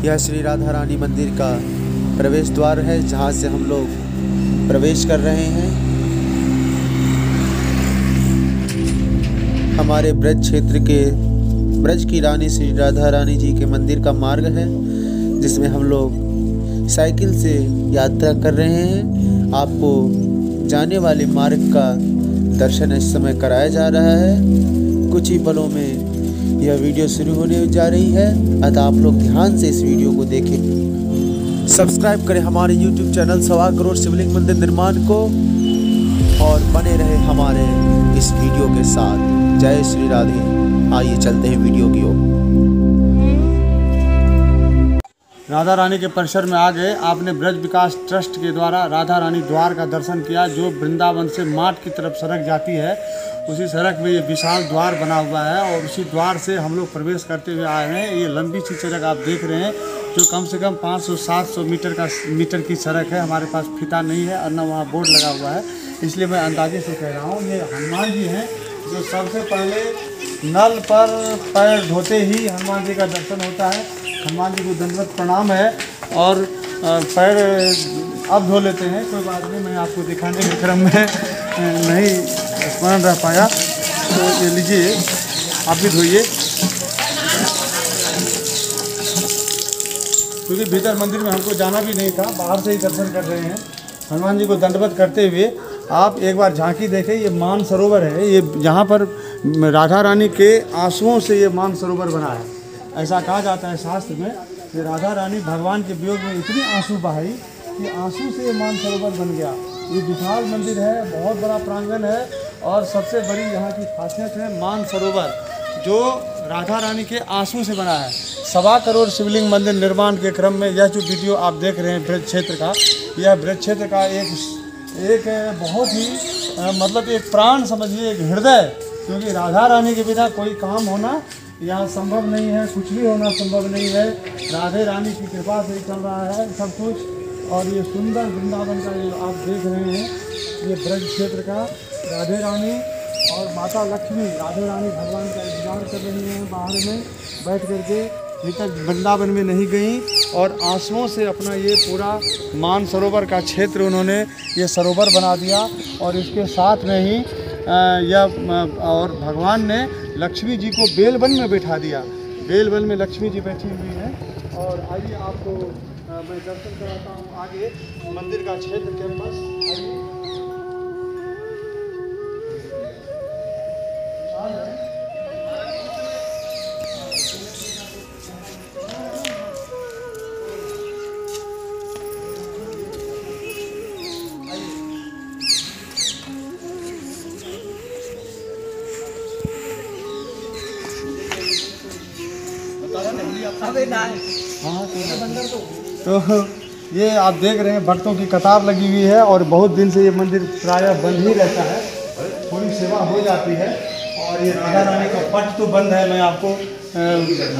यह श्री राधा रानी मंदिर का प्रवेश द्वार है, जहाँ से हम लोग प्रवेश कर रहे हैं। हमारे ब्रज क्षेत्र के ब्रज की रानी श्री राधा रानी जी के मंदिर का मार्ग है, जिसमें हम लोग साइकिल से यात्रा कर रहे हैं। आपको जाने वाले मार्ग का दर्शन इस समय कराया जा रहा है। कुछ ही पलों में यह वीडियो शुरू होने जा रही है, अतः आप लोग ध्यान से इस वीडियो को देखें। सब्सक्राइब करें हमारे YouTube चैनल 1.25 करोड़ शिवलिंग मंदिर निर्माण को और बने रहे हमारे इस वीडियो के साथ। जय श्री राधे। आइए चलते हैं वीडियो की ओर। राधा रानी के परिसर में आ गए। आपने ब्रज विकास ट्रस्ट के द्वारा राधा रानी द्वार का दर्शन किया, जो वृंदावन से माठ की तरफ सड़क जाती है। उसी सड़क में ये विशाल द्वार बना हुआ है और उसी द्वार से हम लोग प्रवेश करते हुए आए हैं। ये लंबी सी सड़क आप देख रहे हैं, जो कम से कम 500-700 मीटर की सड़क है। हमारे पास फीता नहीं है और न वहाँ बोर्ड लगा हुआ है, इसलिए मैं अंदाजे से कह रहा हूँ। ये हनुमान जी हैं, जो सबसे पहले नल पर पैर धोते ही हनुमान जी का दर्शन होता है। हनुमान जी को दंडवत प्रणाम है और पैर अब धो लेते हैं। कोई बात नहीं, मैं आपको दिखाने के क्रम में नहीं स्मरण रह पाया, तो ये लीजिए, आप भी धोइए। क्योंकि भीतर मंदिर में हमको जाना भी नहीं था, बाहर से ही दर्शन कर रहे हैं। हनुमान जी को दंडवत करते हुए आप एक बार झांकी देखें। ये मान सरोवर है, ये यहाँ पर राधा रानी के आंसुओं से ये मान सरोवर बना है। ऐसा कहा जाता है शास्त्र में कि राधा रानी भगवान के वियोग में इतनी आंसू बहाई कि आंसू से ये मान सरोवर बन गया। ये विशाल मंदिर है, बहुत बड़ा प्रांगण है और सबसे बड़ी यहाँ की खासियत है मान सरोवर, जो राधा रानी के आंसू से बना है। 1.25 करोड़ शिवलिंग मंदिर निर्माण के क्रम में यह जो वीडियो आप देख रहे हैं ब्रज क्षेत्र का, यह ब्रज क्षेत्र का एक बहुत ही मतलब एक प्राण समझिए, एक हृदय। क्योंकि राधा रानी के बिना कोई काम होना यहाँ संभव नहीं है, कुछ भी होना संभव नहीं है। राधे रानी की कृपा से ही चल रहा है सब कुछ। और ये सुंदर वृंदावन का जो आप देख रहे हैं, ये ब्रज क्षेत्र का राधे रानी और माता लक्ष्मी, राधे रानी भगवान का इंतजार कर रही हैं बाहर में बैठ करके। अभी तक वृंदावन में नहीं गई और आंसुओं से अपना ये पूरा मान सरोवर का क्षेत्र उन्होंने ये सरोवर बना दिया। और इसके साथ में ही और भगवान ने लक्ष्मी जी को बेलवन में बैठा दिया। बेलवन में लक्ष्मी जी बैठी हुई हैं। और आइए आपको मैं दर्शन कराता हूँ आगे मंदिर का क्षेत्र कैंपस। तो ये आप देख रहे हैं भक्तों की कतार लगी हुई है और बहुत दिन से ये मंदिर प्रायः बंद ही रहता है। थोड़ी सेवा हो जाती है। और ये राधा रानी का पट तो बंद है, मैं आपको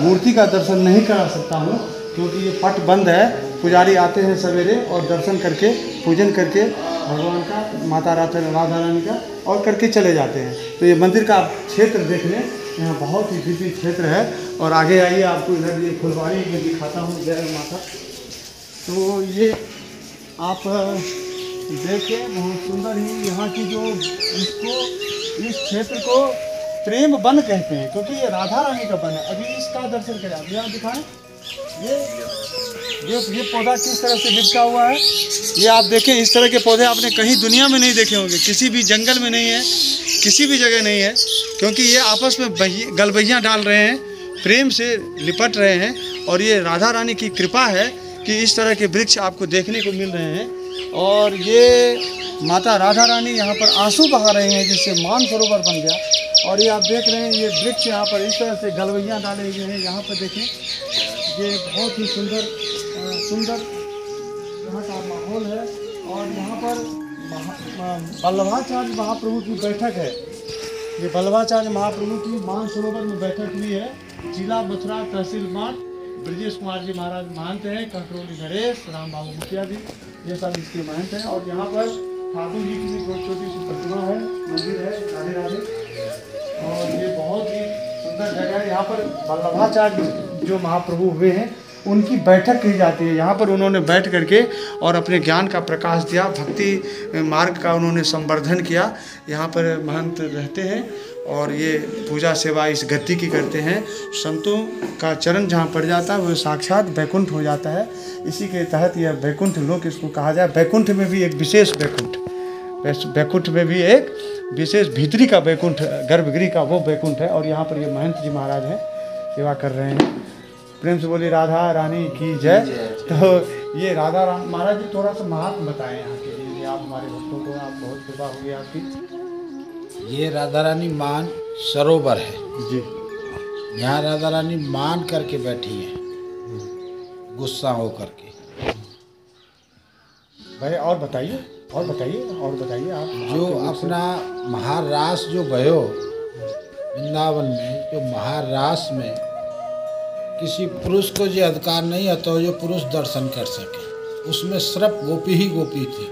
मूर्ति का दर्शन नहीं करा सकता हूँ क्योंकि ये पट बंद है। पुजारी आते हैं सवेरे और दर्शन करके पूजन करके भगवान का, माता राधा रानी का, और करके चले जाते हैं। तो ये मंदिर का क्षेत्र देखने यहाँ बहुत ही दिव्य क्षेत्र है। और आगे आइए, आपको इधर ये फुलवाड़ी में दिखाता हूँ। जय माता। तो ये आप देखें, बहुत सुंदर ही यहाँ की जो इस क्षेत्र को प्रेम वन कहते हैं, क्योंकि ये राधा रानी का वन है। अभी इसका दर्शन करें, आप यहाँ दिखाएं। ये पौधा किस तरह से लिपटा हुआ है, ये आप देखें। इस तरह के पौधे आपने कहीं दुनिया में नहीं देखे होंगे, किसी भी जंगल में नहीं है, किसी भी जगह नहीं है। क्योंकि ये आपस में गलबैयाँ डाल रहे हैं, प्रेम से लिपट रहे हैं। और ये राधा रानी की कृपा है कि इस तरह के वृक्ष आपको देखने को मिल रहे हैं। और ये माता राधा रानी यहाँ पर आंसू बहा रहे हैं, जिससे मान सरोवर बन गया। और ये आप देख रहे हैं, ये वृक्ष यहाँ पर इस तरह से गलबैयाँ डाले हुए हैं। यहाँ पर देखें, ये बहुत ही सुंदर यहाँ का माहौल है। और यहाँ पर वल्लभाचार्य महाप्रभु की बैठक है। ये वल्लभाचार्य महाप्रभु की मान सरोवर में बैठक हुई है। जिला मथुरा तहसील माठ ब्रजेश कुमार जी महाराज महंत हैं, कंट्रोली नरेश, राम बाबू मुखिया जी, ये सब इसके महंत हैं। और यहाँ पर ठाकुर जी की छोटी सी प्रतिमा है, मंदिर है, राधे राधे। और ये बहुत ही सुंदर जगह है। यहाँ पर वल्लभाचार्य जो महाप्रभु हुए हैं, उनकी बैठक की जाती है। यहाँ पर उन्होंने बैठ करके और अपने ज्ञान का प्रकाश दिया, भक्ति मार्ग का उन्होंने संवर्धन किया। यहाँ पर महंत रहते हैं और ये पूजा सेवा इस गद्दी की करते हैं। संतों का चरण जहाँ पड़ जाता है वो साक्षात बैकुंठ हो जाता है। इसी के तहत यह बैकुंठ लोक इसको कहा जाए। बैकुंठ में भी एक विशेष बैकुंठ में भी एक विशेष भीतरी का बैकुंठ, गर्भगृह का वो बैकुंठ है। और यहाँ पर ये महंत जी महाराज हैं, सेवा कर रहे हैं। प्रेम से बोली राधा रानी की जय। तो ये राधा रानी महाराज जी थोड़ा सा महात्म बताएं यहाँ के लिए, आप हमारे भक्तों को, आप बहुत कृपा होगी आपकी। ये राधा रानी मान सरोवर है जी। यहाँ राधा रानी मान करके बैठी है, गुस्सा हो करके। भाई और बताइए और बताइए आप। जो अपना महारास जो भयो वृंदावन में, जो महारास में किसी पुरुष को जो अधिकार नहीं है तो जो पुरुष दर्शन कर सके, उसमें सिर्फ गोपी ही गोपी थी।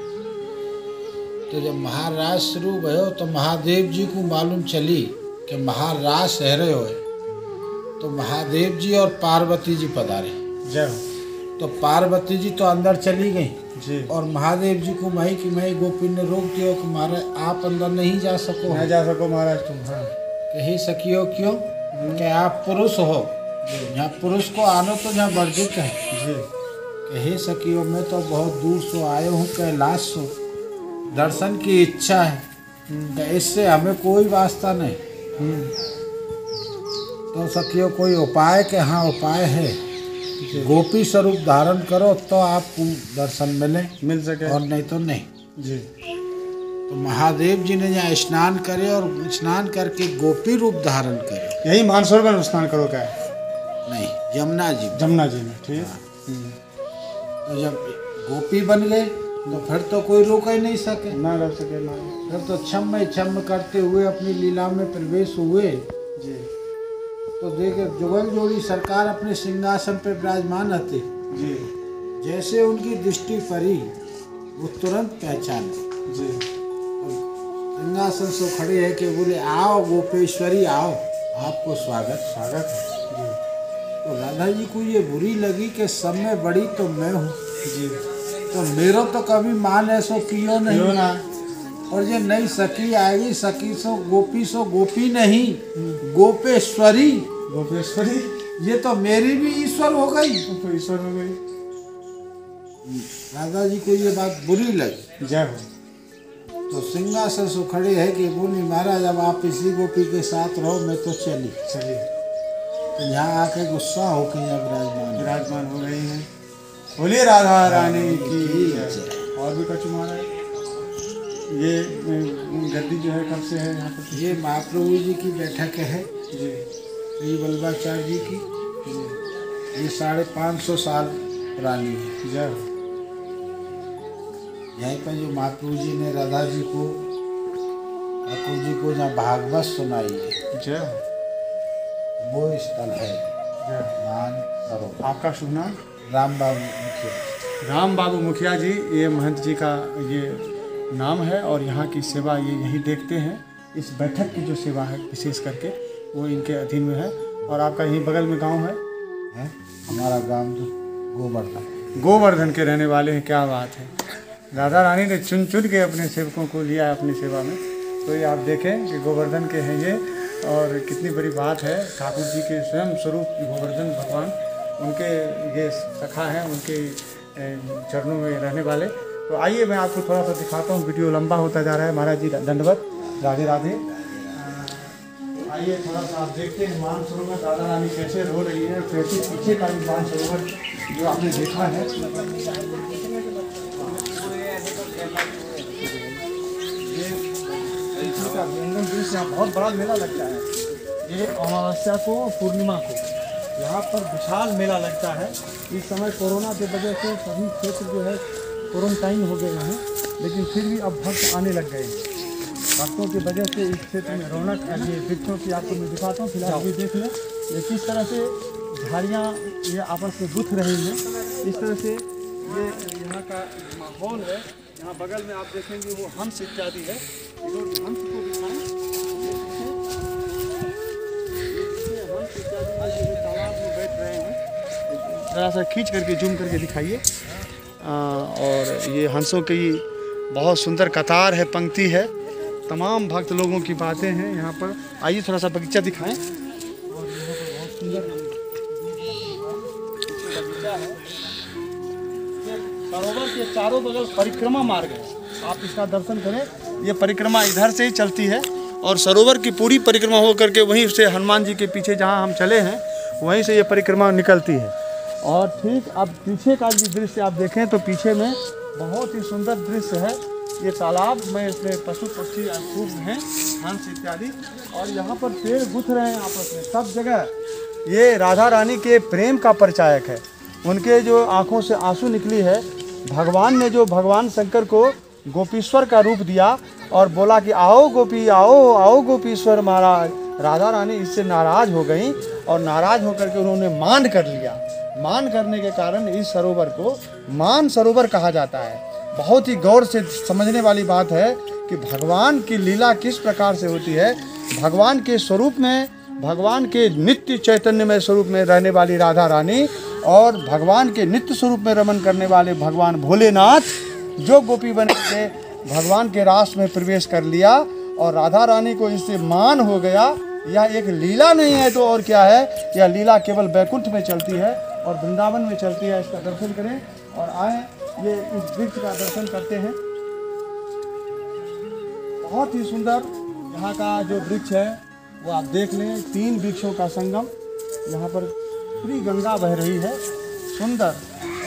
तो जब महारास शुरू भयो तो महादेव जी को मालूम चली कि महारास है रहे हो, तो महादेव जी और पार्वती जी पधारे। जय। तो पार्वती जी तो अंदर चली गई जी। और महादेव जी को मही की मही गोपी ने रोक दिया कि महाराज आप अंदर नहीं जा सको। नहीं जा सको महाराज तुम। हाँ। कही सकियो क्यों कि आप पुरुष हो, यहाँ पुरुष को आना तो यहाँ वर्जित है जी। कही सकियो मैं तो बहुत दूर से आयो हूँ, कैलाश से दर्शन की इच्छा है, कि इससे हमें कोई वास्ता नहीं। तो सकियो कोई उपाय के? हाँ उपाय है, गोपी स्वरूप धारण करो तो आपको दर्शन मिल सके, और नहीं तो नहीं जी। तो महादेव जी ने यहाँ स्नान करे और स्नान करके गोपी रूप धारण करे। यही मानसरोवर में स्नान करो क्या? नहीं, यमुना जी में। ठीक। तो जब गोपी बन गए तो फिर तो कोई रोक ही नहीं सके, ना रोक सके ना। फिर तो छम करते हुए अपनी लीला में प्रवेश हुए जी। तो देखे जुगल जोड़ी सरकार अपने सिंहासन पर विराजमान रहते जी। जैसे उनकी दृष्टि पड़ी वो तुरंत पहचान जी। सिंहासन से खड़े है कि बोले आओ गोपेश्वरी आओ, आपको स्वागत है। तो राधा जी को ये बुरी लगी कि सब में बड़ी तो मैं हूँ जी। तो मेरा तो कभी मान ऐसो कियो नहीं ना। और ये नहीं सकी आएगी, सकी सो गोपी नहीं गोपेश्वरी। ये तो मेरी भी ईश्वर हो गई। तो ईश्वर हो गई। राधा जी को ये बात बुरी लगी। जय हो। तो सिंहासन से खड़े है कि बोली महाराज अब आप इसी गोपी के साथ रहो, मैं तो चलिए। तो यहाँ आके गुस्सा होकर यहाँ विराजमान हो गई हैं। बोलिए राधा रानी की जय। और भी कछु महाराज, ये गद्दी जो है कब से है यहाँ पर? ये महाप्रभु जी की बैठक है जी। श्री वल्लभाचार्य जी की। ये 550 साल पुरानी है। जय हो। यहीं पर जो महाप्रभु जी ने राधा जी को, ठाकुर जी को जहाँ भागवत सुनाई है, जय हो, वो स्थल है मान सरोवर। आपका शुभ नाम? राम बाबू मुखिया। राम बाबू मुखिया जी, ये महंत जी का ये नाम है और यहाँ की सेवा ये यही देखते हैं। इस बैठक की जो सेवा है विशेष करके वो इनके अधीन में है। और आपका यहीं बगल में गांव है? हमारा गांव जो गोवर्धन के रहने वाले हैं। क्या बात है। राधा रानी ने चुन के अपने सेवकों को लिया अपनी सेवा में। तो ये आप देखें कि गोवर्धन के हैं ये, और कितनी बड़ी बात है। ठाकुर जी के स्वयं स्वरूप गोवर्धन भगवान, उनके ये सखा हैं, उनके चरणों में रहने वाले। तो आइए मैं आपको थोड़ा सा दिखाता हूँ। वीडियो लंबा होता जा रहा है। महाराज जी दंडवत, राधे राधे। आइए थोड़ा सा आप देखते हैं मानसरोवर राधा रानी कैसे रो रही है। कैसे पीछे का भी मानसरोवर जो आपने देखा है, का व्यंजन दृश्य यहाँ बहुत बड़ा मेला लगता है। ये अमावस्या को पूर्णिमा को यहाँ पर विशाल मेला लगता है। इस समय कोरोना की वजह से सभी क्षेत्र जो है क्वारंटाइन हो गए हैं, लेकिन फिर भी अब भक्त आने लग गए हैं। भक्तों की वजह से इस क्षेत्र में रौनक है। ये वृक्षों की आपको मैं दिखाता हूँ, फिलहाल ये देख लें ये किस तरह से झाड़ियाँ ये आपस में गुथ रही हैं। इस तरह से ये यहाँ का माहौल है। यहाँ बगल में आप देखेंगे वो हंस इत्यादि है। हंस को दिखाएं, हंस इत्यादि तालाब में बैठ रहे हैं। ज़रा सा खींच करके जूम करके दिखाइए। और ये हंसों की बहुत सुंदर कतार है, पंक्ति है, तमाम भक्त लोगों की बातें हैं यहाँ पर। आइए थोड़ा सा बगीचा दिखाएं। और यहाँ पर बहुत सुंदर बगीचा है। ये सरोवर के चारों बगल परिक्रमा मार्ग है, आप इसका दर्शन करें। ये परिक्रमा इधर से ही चलती है और सरोवर की पूरी परिक्रमा हो करके वहीं से हनुमान जी के पीछे जहाँ हम चले हैं वहीं से ये परिक्रमा निकलती है। और ठीक अब पीछे का भी दृश्य आप देखें तो पीछे में बहुत ही सुंदर दृश्य है। ये तालाब में इसमें पशु पक्षी खूब हैं, हंस इत्यादि, और यहाँ पर पेड़ गुथ रहे हैं आपस में सब जगह। ये राधा रानी के प्रेम का परिचायक है। उनके जो आँखों से आंसू निकली है, भगवान ने जो भगवान शंकर को गोपीश्वर का रूप दिया और बोला कि आओ गोपी, आओ आओ गोपीश्वर महाराज। राधा रानी इससे नाराज हो गई और नाराज होकर के उन्होंने मान कर लिया। मान करने के कारण इस सरोवर को मान सरोवर कहा जाता है। बहुत ही गौर से समझने वाली बात है कि भगवान की लीला किस प्रकार से होती है। भगवान के स्वरूप में, भगवान के नित्य चैतन्यमय स्वरूप में रहने वाली राधा रानी और भगवान के नित्य स्वरूप में रमन करने वाले भगवान भोलेनाथ, जो गोपी बन के भगवान के रास में प्रवेश कर लिया और राधा रानी को इससे मान हो गया। यह एक लीला नहीं है तो और क्या है, यह लीला केवल बैकुंठ में चलती है और वृंदावन में चलती है। इसका दर्शन करें और आए, ये इस वृक्ष का दर्शन करते हैं। बहुत ही सुंदर यहाँ का जो वृक्ष है वो आप देख लें, 3 वृक्षों का संगम। यहाँ पर पूरी गंगा बह रही है, सुंदर।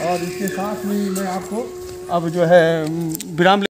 और इसके साथ में मैं आपको अब जो है विराम